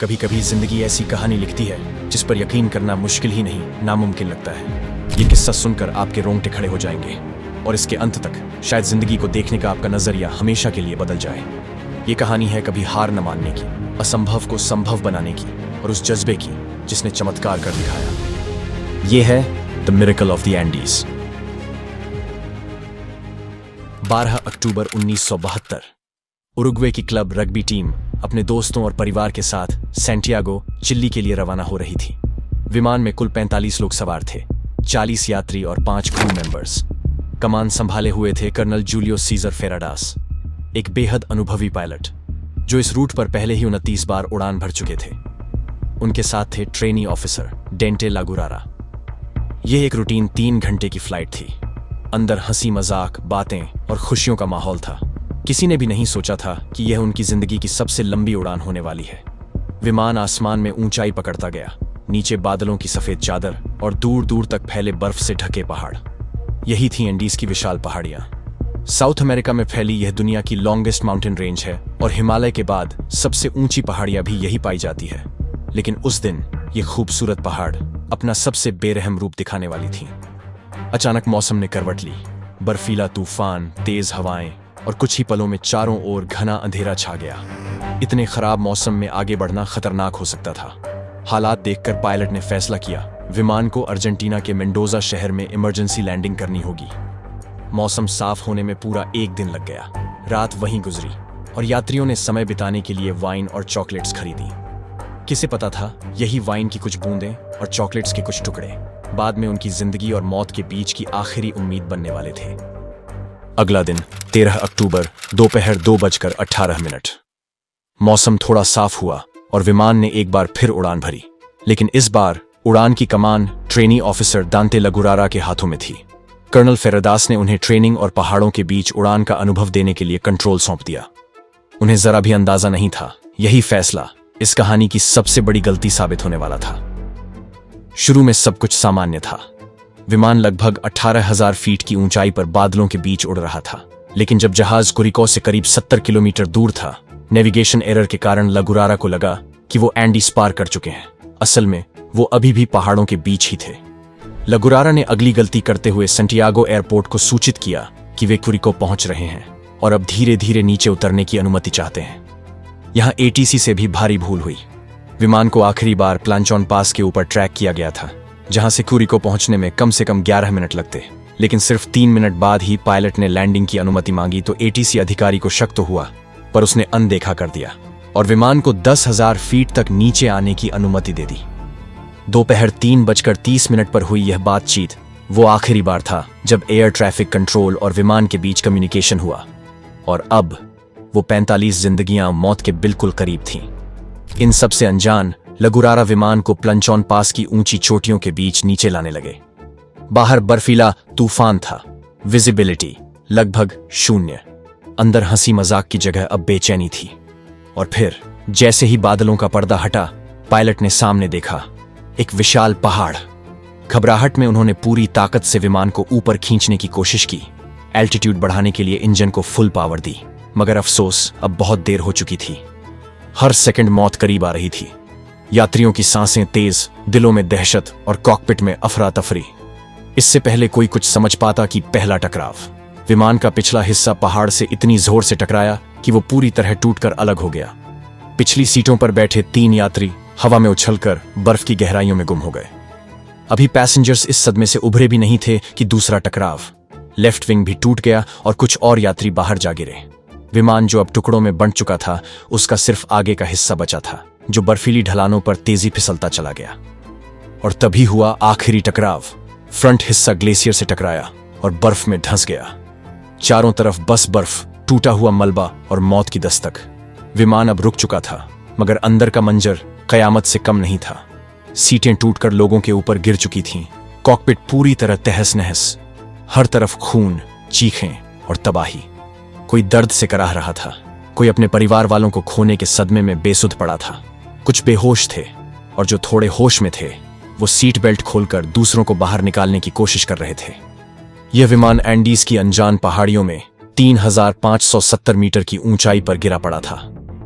कभी कभी जिंदगी ऐसी कहानी लिखती है जिस पर यकीन करना मुश्किल ही नहीं नामुमकिन लगता है। ये किस्सा सुनकर आपके रोंगटे खड़े हो जाएंगे और इसके अंत तक शायद जिंदगी को देखने का आपका नजरिया हमेशा के लिए बदल जाए। ये कहानी है कभी हार न मानने की, असंभव को संभव बनाने की और उस जज्बे की जिसने चमत्कार कर दिखाया। ये है the miracle of the Andes. 12 October 1972 Uruguay की क्लब रग्बी टीम अपने दोस्तों और परिवार के साथ सैंटियागो, चिली के लिए रवाना हो रही थी। विमान में कुल 45 लोग सवार थे, 40 यात्री और 5 क्रू मेंबर्स। कमान संभाले हुए थे कर्नल जूलियो सीजर फेराडास, एक बेहद अनुभवी पायलट जो इस रूट पर पहले ही 29 बार उड़ान भर चुके थे। उनके साथ थे ट्रेनी ऑफिसर डेंटे लागुरारा। यह एक रूटीन 3 घंटे की फ्लाइट थी। अंदर हंसी मजाक, बातें और खुशियों का माहौल था। किसी ने भी नहीं सोचा था कि यह उनकी जिंदगी की सबसे लंबी उड़ान होने वाली है। विमान आसमान में ऊंचाई पकड़ता गया, नीचे बादलों की सफेद चादर और दूर दूर तक फैले बर्फ से ढके पहाड़। यही थी एंडीज की विशाल पहाड़ियां। साउथ अमेरिका में फैली यह दुनिया की लॉन्गेस्ट माउंटेन रेंज है और हिमालय के बाद सबसे ऊंची पहाड़ियां भी यही पाई जाती है। लेकिन उस दिन ये खूबसूरत पहाड़ अपना सबसे बेरहम रूप दिखाने वाली थी। अचानक मौसम ने करवट ली। बर्फीला तूफान, तेज हवाएं और कुछ ही पलों में चारों ओर घना अंधेरा छा गया। इतने खराब मौसम में आगे बढ़ना खतरनाक हो सकता था। हालात देखकर पायलट ने फैसला किया विमान को अर्जेंटीना के मेंडोजा शहर में इमरजेंसी लैंडिंग करनी होगी। मौसम साफ होने में पूरा 1 दिन लग गया। रात वहीं गुजरी और यात्रियों ने समय बिताने के लिए वाइन और चॉकलेट्स खरीदी। किसे पता था यही वाइन की कुछ बूंदें और चॉकलेट्स के कुछ टुकड़े बाद में उनकी जिंदगी और मौत के बीच की आखिरी उम्मीद बनने वाले थे। अगला दिन 13 अक्टूबर दोपहर 2:18। मौसम थोड़ा साफ हुआ और विमान ने एक बार फिर उड़ान भरी। लेकिन इस बार उड़ान की कमान ट्रेनी ऑफिसर दांते लगुरारा के हाथों में थी। कर्नल फेरादास ने उन्हें ट्रेनिंग और पहाड़ों के बीच उड़ान का अनुभव देने के लिए कंट्रोल सौंप दिया। उन्हें जरा भी अंदाजा नहीं था यही फैसला इस कहानी की सबसे बड़ी गलती साबित होने वाला था। शुरू में सब कुछ सामान्य था। विमान लगभग 18,000 फीट की ऊंचाई पर बादलों के बीच उड़ रहा था। लेकिन जब जहाज कुरिको से करीब 70 किलोमीटर दूर था, नेविगेशन एरर के कारण लगुरारा को लगा कि वो एंडीज पार कर चुके हैं। असल में वो अभी भी पहाड़ों के बीच ही थे। लगुरारा ने अगली गलती करते हुए सैंटियागो एयरपोर्ट को सूचित किया कि वे कुरिको पहुंच रहे हैं और अब धीरे धीरे नीचे उतरने की अनुमति चाहते हैं। यहां एटीसी से भी भारी भूल हुई। विमान को आखिरी बार प्लांचॉन पास के ऊपर ट्रैक किया गया था, जहां से कुरिको पहुंचने में कम से कम 11 मिनट लगते। लेकिन सिर्फ 3 मिनट बाद ही पायलट ने लैंडिंग की अनुमति मांगी तो एटीसी अधिकारी को शक तो हुआ, पर उसने अनदेखा कर दिया और विमान को 10,000 फीट तक नीचे आने की अनुमति दे दी। दोपहर 3:30 पर हुई यह बातचीत वो आखिरी बार था जब एयर ट्रैफिक कंट्रोल और विमान के बीच कम्युनिकेशन हुआ। और अब वो 45 जिंदगियां मौत के बिल्कुल करीब थीं। इन सब से अनजान लगुरारा विमान को प्लांचॉन पास की ऊंची चोटियों के बीच नीचे लाने लगे। बाहर बर्फीला तूफान था, विजिबिलिटी लगभग 0। अंदर हंसी मजाक की जगह अब बेचैनी थी। और फिर जैसे ही बादलों का पर्दा हटा, पायलट ने सामने देखा एक विशाल पहाड़। घबराहट में उन्होंने पूरी ताकत से विमान को ऊपर खींचने की कोशिश की। एल्टीट्यूड बढ़ाने के लिए इंजन को फुल पावर दी, मगर अफसोस अब बहुत देर हो चुकी थी। हर सेकंड मौत करीब आ रही थी। यात्रियों की सांसें तेज, दिलों में दहशत और कॉकपिट में अफरा तफरी। इससे पहले कोई कुछ समझ पाता कि पहला टकराव। विमान का पिछला हिस्सा पहाड़ से इतनी जोर से टकराया कि वो पूरी तरह टूटकर अलग हो गया। पिछली सीटों पर बैठे 3 यात्री हवा में उछलकर बर्फ की गहराइयों में गुम हो गए। अभी पैसेंजर्स इस सदमे से उभरे भी नहीं थे कि दूसरा टकराव। लेफ्ट विंग भी टूट गया और कुछ और यात्री बाहर जा गिरे। विमान जो अब टुकड़ों में बंट चुका था, उसका सिर्फ आगे का हिस्सा बचा था, जो बर्फीली ढलानों पर तेजी फिसलता चला गया। और तभी हुआ आखिरी टकराव। फ्रंट हिस्सा ग्लेशियर से टकराया और बर्फ में धंस गया। चारों तरफ बस बर्फ, टूटा हुआ मलबा और मौत की दस्तक। विमान अब रुक चुका था, मगर अंदर का मंजर कयामत से कम नहीं था। सीटें टूटकर लोगों के ऊपर गिर चुकी थीं। कॉकपिट पूरी तरह तहस नहस। हर तरफ खून, चीखें और तबाही। कोई दर्द से कराह रहा था, कोई अपने परिवार वालों को खोने के सदमे में बेसुध पड़ा था। कुछ बेहोश थे और जो थोड़े होश में थे वो सीट बेल्ट खोलकर दूसरों को बाहर निकालने की कोशिश कर रहे थे। यह विमान एंडीज की अनजान पहाड़ियों में 3,570 मीटर की ऊंचाई पर गिरा पड़ा था।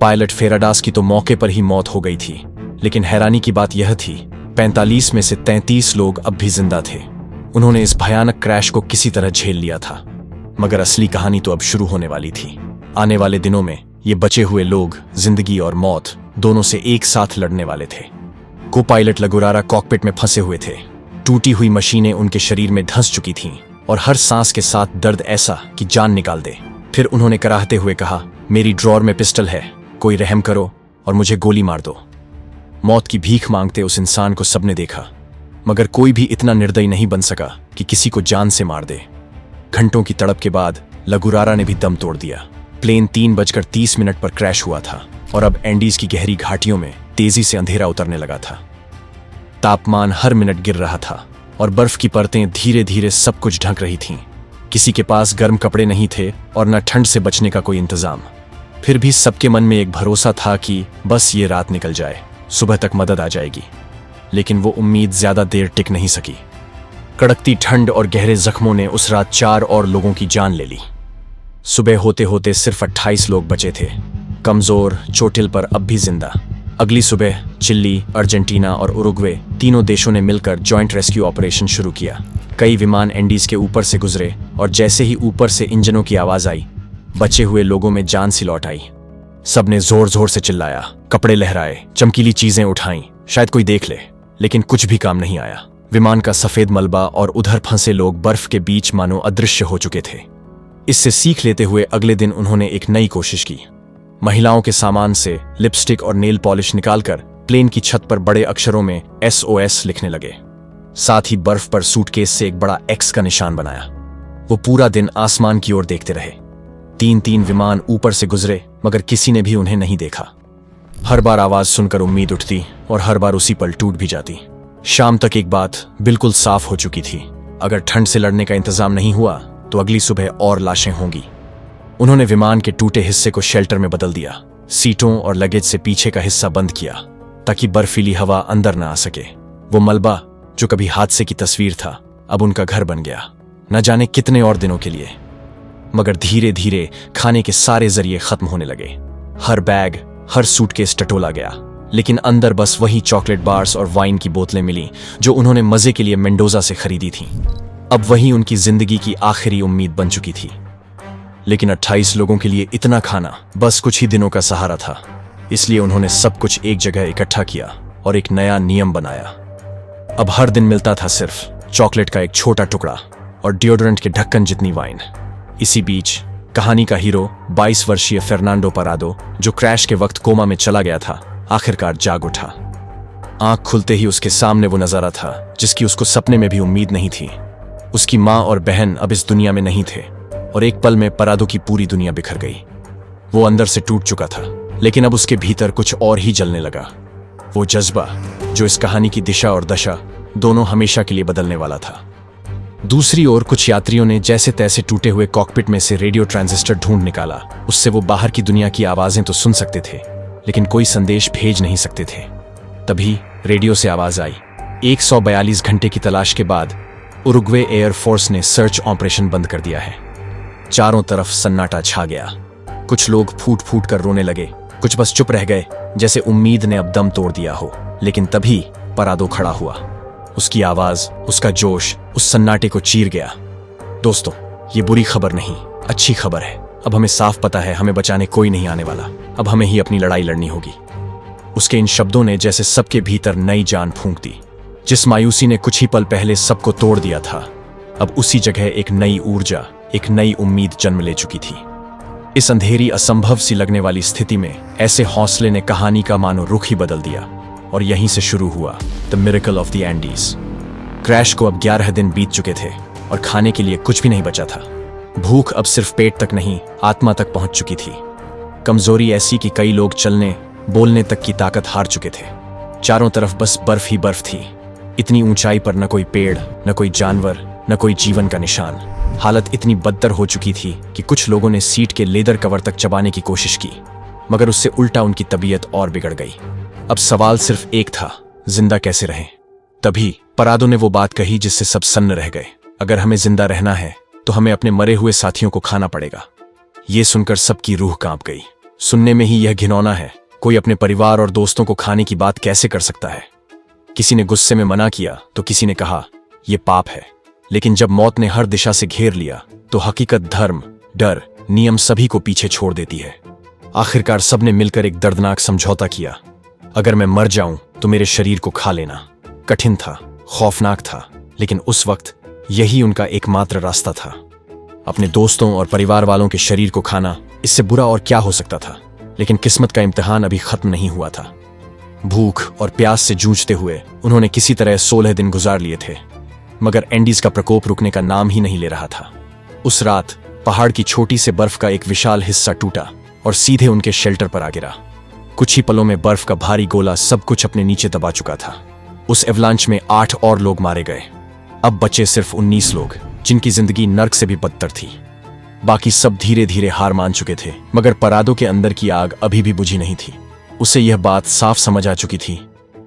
पायलट फेराडास की तो मौके पर ही मौत हो गई थी, लेकिन हैरानी की बात यह थी 45 में से 33 लोग अब भी जिंदा थे। उन्होंने इस भयानक क्रैश को किसी तरह झेल लिया था। मगर असली कहानी तो अब शुरू होने वाली थी। आने वाले दिनों में ये बचे हुए लोग जिंदगी और मौत दोनों से एक साथ लड़ने वाले थे। को पायलट लगुरारा कॉकपिट में फंसे हुए थे। टूटी हुई मशीनें उनके शरीर में धंस चुकी थीं और हर सांस के साथ दर्द ऐसा कि जान निकाल दे। फिर उन्होंने कराहते हुए कहा, मेरी ड्रॉर में पिस्टल है, कोई रहम करो और मुझे गोली मार दो। मौत की भीख मांगते उस इंसान को सबने देखा, मगर कोई भी इतना निर्दयी नहीं बन सका कि किसी को जान से मार दे। घंटों की तड़प के बाद लगुरारा ने भी दम तोड़ दिया। प्लेन 3:30 पर क्रैश हुआ था और अब एंडीज की गहरी घाटियों में तेजी से अंधेरा उतरने लगा था। तापमान हर मिनट गिर रहा था और बर्फ की परतें धीरे धीरे सब कुछ ढक रही थीं। किसी के पास गर्म कपड़े नहीं थे और न ठंड से बचने का कोई इंतजाम। फिर भी सबके मन में एक भरोसा था कि बस ये रात निकल जाए, सुबह तक मदद आ जाएगी। लेकिन वो उम्मीद ज्यादा देर टिक नहीं सकी। कड़कती ठंड और गहरे जख्मों ने उस रात 4 और लोगों की जान ले ली। सुबह होते होते सिर्फ 28 लोग बचे थे, कमजोर, चोटिल पर अब भी जिंदा। अगली सुबह चिली, अर्जेंटीना और उरुग्वे तीनों देशों ने मिलकर जॉइंट रेस्क्यू ऑपरेशन शुरू किया। कई विमान एंडीज के ऊपर से गुजरे और जैसे ही ऊपर से इंजनों की आवाज आई, बचे हुए लोगों में जान सी लौट आई। सबने जोर जोर से चिल्लाया, कपड़े लहराए, चमकीली चीजें उठाईं, शायद कोई देख ले। लेकिन कुछ भी काम नहीं आया। विमान का सफेद मलबा और उधर फंसे लोग बर्फ के बीच मानो अदृश्य हो चुके थे। इससे सीख लेते हुए अगले दिन उन्होंने एक नई कोशिश की। महिलाओं के सामान से लिपस्टिक और नेल पॉलिश निकालकर प्लेन की छत पर बड़े अक्षरों में SOS लिखने लगे। साथ ही बर्फ पर सूटकेस से एक बड़ा X का निशान बनाया। वो पूरा दिन आसमान की ओर देखते रहे। 3-3 विमान ऊपर से गुजरे, मगर किसी ने भी उन्हें नहीं देखा। हर बार आवाज सुनकर उम्मीद उठती और हर बार उसी पल टूट भी जाती। शाम तक एक बात बिल्कुल साफ हो चुकी थी, अगर ठंड से लड़ने का इंतजाम नहीं हुआ तो अगली सुबह और लाशें होंगी। उन्होंने विमान के टूटे हिस्से को शेल्टर में बदल दिया, सीटों और लगेज से पीछे का हिस्सा बंद किया ताकि बर्फीली हवा अंदर न आ सके। वो मलबा जो कभी हादसे की तस्वीर था, अब उनका घर बन गया, न जाने कितने और दिनों के लिए। मगर धीरे धीरे खाने के सारे जरिए खत्म होने लगे। हर बैग, हर सूटकेस टटोला गया, लेकिन अंदर बस वही चॉकलेट बार्स और वाइन की बोतलें मिली जो उन्होंने मजे के लिए मेंडोजा से खरीदी थीं। अब वही उनकी जिंदगी की आखिरी उम्मीद बन चुकी थी। लेकिन 28 लोगों के लिए इतना खाना बस कुछ ही दिनों का सहारा था। इसलिए उन्होंने सब कुछ एक जगह इकट्ठा किया और एक नया नियम बनाया। अब हर दिन मिलता था सिर्फ चॉकलेट का एक छोटा टुकड़ा और डिओड्रेंट के ढक्कन जितनी वाइन। इसी बीच कहानी का हीरो 22 वर्षीय फर्नांडो परादो, जो क्रैश के वक्त कोमा में चला गया था, आखिरकार जाग उठा। आंख खुलते ही उसके सामने वो नजारा था जिसकी उसको सपने में भी उम्मीद नहीं थी। उसकी माँ और बहन अब इस दुनिया में नहीं थे और एक पल में परादो की पूरी दुनिया बिखर गई। वो अंदर से टूट चुका था, लेकिन अब उसके भीतर कुछ और ही जलने लगा। वो जज्बा जो इस कहानी की दिशा और दशा दोनों हमेशा के लिए बदलने वाला था। दूसरी ओर कुछ यात्रियों ने जैसे तैसे टूटे हुए कॉकपिट में से रेडियो ट्रांजिस्टर ढूंढ निकाला। उससे वो बाहर की दुनिया की आवाजें तो सुन सकते थे, लेकिन कोई संदेश भेज नहीं सकते थे। तभी रेडियो से आवाज आई, 142 घंटे की तलाश के बाद उरुग्वे एयरफोर्स ने सर्च ऑपरेशन बंद कर दिया है। चारों तरफ सन्नाटा छा गया। कुछ लोग फूट फूट कर रोने लगे, कुछ बस चुप रह गए, जैसे उम्मीद ने अब दम तोड़ दिया हो। लेकिन तभी परादो खड़ा हुआ। उसकी आवाज, उसका जोश उस सन्नाटे को चीर गया। दोस्तों, ये बुरी खबर नहीं, अच्छी खबर है। अब हमें साफ पता है हमें बचाने कोई नहीं आने वाला। अब हमें ही अपनी लड़ाई लड़नी होगी। उसके इन शब्दों ने जैसे सबके भीतर नई जान फूंक दी। जिस मायूसी ने कुछ ही पल पहले सबको तोड़ दिया था, अब उसी जगह एक नई ऊर्जा, एक नई उम्मीद जन्म ले चुकी थी। इस अंधेरी, असंभव सी लगने वाली स्थिति में ऐसे हौसले ने कहानी का मानो रुख ही बदल दिया। और यहीं से शुरू हुआ the miracle of the Andes. Crash को अब 11 दिन बीत चुके थे और खाने के लिए कुछ भी नहीं बचा था। भूख अब सिर्फ पेट तक नहीं, आत्मा तक पहुंच चुकी थी। कमजोरी ऐसी कि कई लोग चलने बोलने तक की ताकत हार चुके थे। चारों तरफ बस बर्फ ही बर्फ थी। इतनी ऊंचाई पर न कोई पेड़, न कोई जानवर, न कोई जीवन का निशान। हालत इतनी बदतर हो चुकी थी कि कुछ लोगों ने सीट के लेदर कवर तक चबाने की कोशिश की, मगर उससे उल्टा उनकी तबीयत और बिगड़ गई। अब सवाल सिर्फ एक था, जिंदा कैसे रहें। तभी परादो ने वो बात कही जिससे सब सन्न रह गए। अगर हमें जिंदा रहना है तो हमें अपने मरे हुए साथियों को खाना पड़ेगा। ये सुनकर सबकी रूह कांप गई। सुनने में ही यह घिनौना है। कोई अपने परिवार और दोस्तों को खाने की बात कैसे कर सकता है? किसी ने गुस्से में मना किया तो किसी ने कहा यह पाप है। लेकिन जब मौत ने हर दिशा से घेर लिया तो हकीकत, धर्म, डर, नियम सभी को पीछे छोड़ देती है। आखिरकार सबने मिलकर एक दर्दनाक समझौता किया। अगर मैं मर जाऊं तो मेरे शरीर को खा लेना। कठिन था, खौफनाक था, लेकिन उस वक्त यही उनका एकमात्र रास्ता था। अपने दोस्तों और परिवार वालों के शरीर को खाना, इससे बुरा और क्या हो सकता था? लेकिन किस्मत का इम्तिहान अभी खत्म नहीं हुआ था। भूख और प्यास से जूझते हुए उन्होंने किसी तरह 16 दिन गुजार लिए थे, मगर एंडीज का प्रकोप रुकने का नाम ही नहीं ले रहा था। उस रात पहाड़ की छोटी से बर्फ का एक विशाल हिस्सा टूटा और सीधे उनके शेल्टर पर आ गिरा। कुछ ही पलों में बर्फ का भारी गोला सब कुछ अपने नीचे दबा चुका था। उस एवलांच में 8 और लोग मारे गए। अब बचे सिर्फ 19 लोग, जिनकी जिंदगी नर्क से भी बदतर थी। बाकी सब धीरे धीरे हार मान चुके थे, मगर परादो के अंदर की आग अभी भी बुझी नहीं थी। उसे यह बात साफ समझ आ चुकी थी,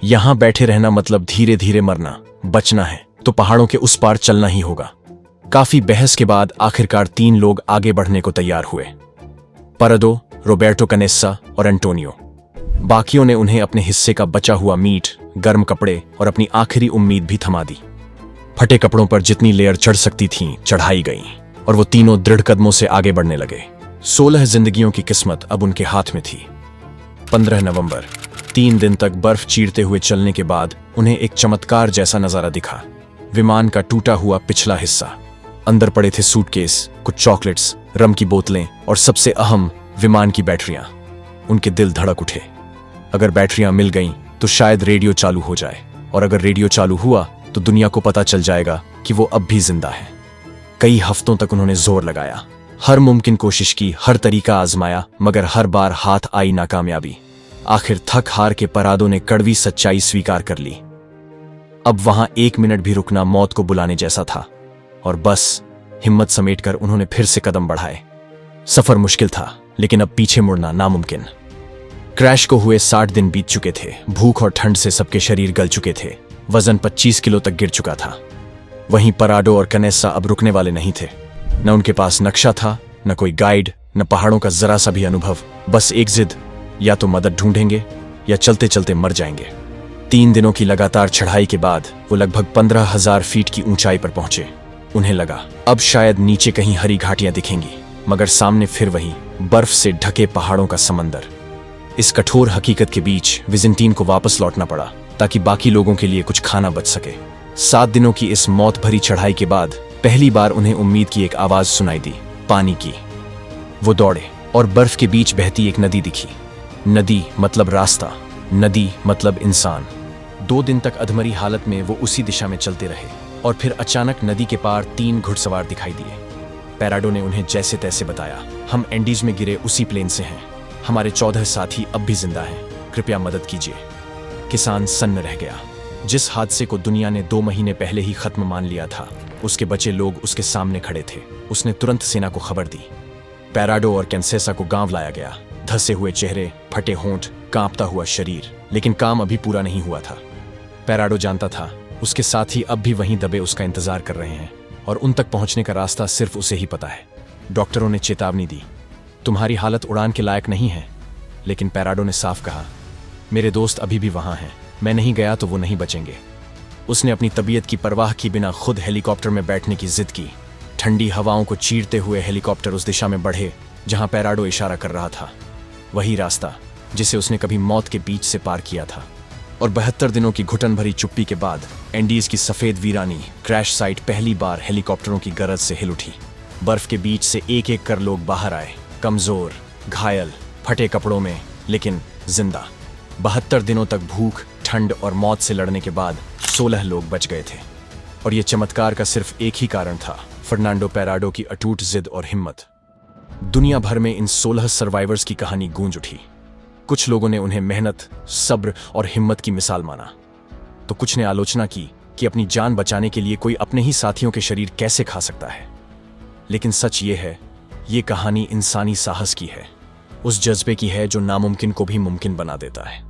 यहां बैठे रहना मतलब धीरे धीरे मरना। बचना है तो पहाड़ों के उस पार चलना ही होगा। काफी बहस के बाद आखिरकार 3 लोग आगे बढ़ने को तैयार हुए, परादो, रोबर्टो कनेस्सा और एंटोनियो। बाकियों ने उन्हें अपने हिस्से का बचा हुआ मीट, गर्म कपड़े और अपनी आखिरी उम्मीद भी थमा दी। फटे कपड़ों पर जितनी लेयर चढ़ सकती थीं चढ़ाई गईं और वो तीनों दृढ़ कदमों से आगे बढ़ने लगे। 16 जिंदगियों की किस्मत अब उनके हाथ में थी। 15 नवंबर, 3 दिन तक बर्फ चीरते हुए चलने के बाद उन्हें एक चमत्कार जैसा नजारा दिखा। विमान का टूटा हुआ पिछला हिस्सा, अंदर पड़े थे सूटकेस, कुछ चॉकलेट्स, रम की बोतलें और सबसे अहम, विमान की बैटरियां। उनके दिल धड़क उठे। अगर बैटरियां मिल गईं तो शायद रेडियो चालू हो जाए, और अगर रेडियो चालू हुआ तो दुनिया को पता चल जाएगा कि वो अब भी जिंदा है। कई हफ्तों तक उन्होंने जोर लगाया, हर मुमकिन कोशिश की, हर तरीका आजमाया, मगर हर बार हाथ आई नाकामयाबी। आखिर थक हार के परादो ने कड़वी सच्चाई स्वीकार कर ली। अब वहां 1 मिनट भी रुकना मौत को बुलाने जैसा था, और बस हिम्मत समेटकर उन्होंने फिर से कदम बढ़ाए। सफर मुश्किल था, लेकिन अब पीछे मुड़ना नामुमकिन। क्रैश को हुए 60 दिन बीत चुके थे। भूख और ठंड से सबके शरीर गल चुके थे। वजन 25 किलो तक गिर चुका था। वहीं पराडो और कनेस्सा अब रुकने वाले नहीं थे। न उनके पास नक्शा था, न कोई गाइड, न पहाड़ों का जरा सा भी अनुभव। बस एक जिद, या तो मदद ढूंढेंगे या चलते चलते मर जाएंगे। 3 दिनों की लगातार चढ़ाई के बाद वो लगभग 15,000 फीट की ऊंचाई पर पहुंचे। उन्हें लगा अब शायद नीचे कहीं हरी घाटियां दिखेंगी, मगर सामने फिर वही बर्फ से ढके पहाड़ों का समंदर। इस कठोर हकीकत के बीच विजेंटीन को वापस लौटना पड़ा ताकि बाकी लोगों के लिए कुछ खाना बच सके। 7 दिनों की इस मौत भरी चढ़ाई के बाद पहली बार उन्हें उम्मीद की एक आवाज सुनाई दी, पानी की। वो दौड़े और बर्फ के बीच बहती एक नदी दिखी। नदी मतलब रास्ता, नदी मतलब इंसान। 2 दिन तक अधमरी हालत में वो उसी दिशा में चलते रहे, और फिर अचानक नदी के पार 3 घुड़सवार दिखाई दिए। पैराडो ने उन्हें जैसे तैसे बताया, हम एंडीज में गिरे उसी प्लेन से हैं। हमारे 14 साथी अब भी जिंदा हैं, कृपया मदद कीजिए। किसान सन्न रह गया। जिस हादसे को दुनिया ने 2 महीने पहले ही खत्म मान लिया था, उसके बचे लोग उसके सामने खड़े थे। उसने तुरंत सेना को खबर दी। पैराडो और कैंसेसा को गांव लाया गया। धसे हुए चेहरे, फटे होंठ, कांपता हुआ शरीर, लेकिन काम अभी पूरा नहीं हुआ था। पैराडो जानता था उसके साथी अब भी वहीं दबे उसका इंतजार कर रहे हैं, और उन तक पहुंचने का रास्ता सिर्फ उसे ही पता है। डॉक्टरों ने चेतावनी दी, तुम्हारी हालत उड़ान के लायक नहीं है। लेकिन पैराडो ने साफ कहा, मेरे दोस्त अभी भी वहां हैं, मैं नहीं गया तो वो नहीं बचेंगे। उसने अपनी तबीयत की परवाह की बिना खुद हेलीकॉप्टर में बैठने की जिद की। ठंडी हवाओं को चीरते हुए हेलीकॉप्टर उस दिशा में बढ़े जहां पैराडो इशारा कर रहा था। वही रास्ता जिसे उसने कभी मौत के बीच से पार किया था। और 72 दिनों की घुटन भरी चुप्पी के बाद एंडीज की सफेद वीरानी क्रैश साइट पहली बार हेलीकॉप्टरों की गरज से हिल उठी। बर्फ के बीच से एक एक कर लोग बाहर आए, कमजोर, घायल, फटे कपड़ों में, लेकिन जिंदा। 72 दिनों तक भूख, ठंड और मौत से लड़ने के बाद 16 लोग बच गए थे। और यह चमत्कार का सिर्फ एक ही कारण था, फर्नांडो पैराडो की अटूट जिद और हिम्मत। दुनिया भर में इन 16 सर्वाइवर्स की कहानी गूंज उठी। कुछ लोगों ने उन्हें मेहनत, सब्र और हिम्मत की मिसाल माना, तो कुछ ने आलोचना की कि अपनी जान बचाने के लिए कोई अपने ही साथियों के शरीर कैसे खा सकता है। लेकिन सच ये है, ये कहानी इंसानी साहस की है, उस जज्बे की है जो नामुमकिन को भी मुमकिन बना देता है।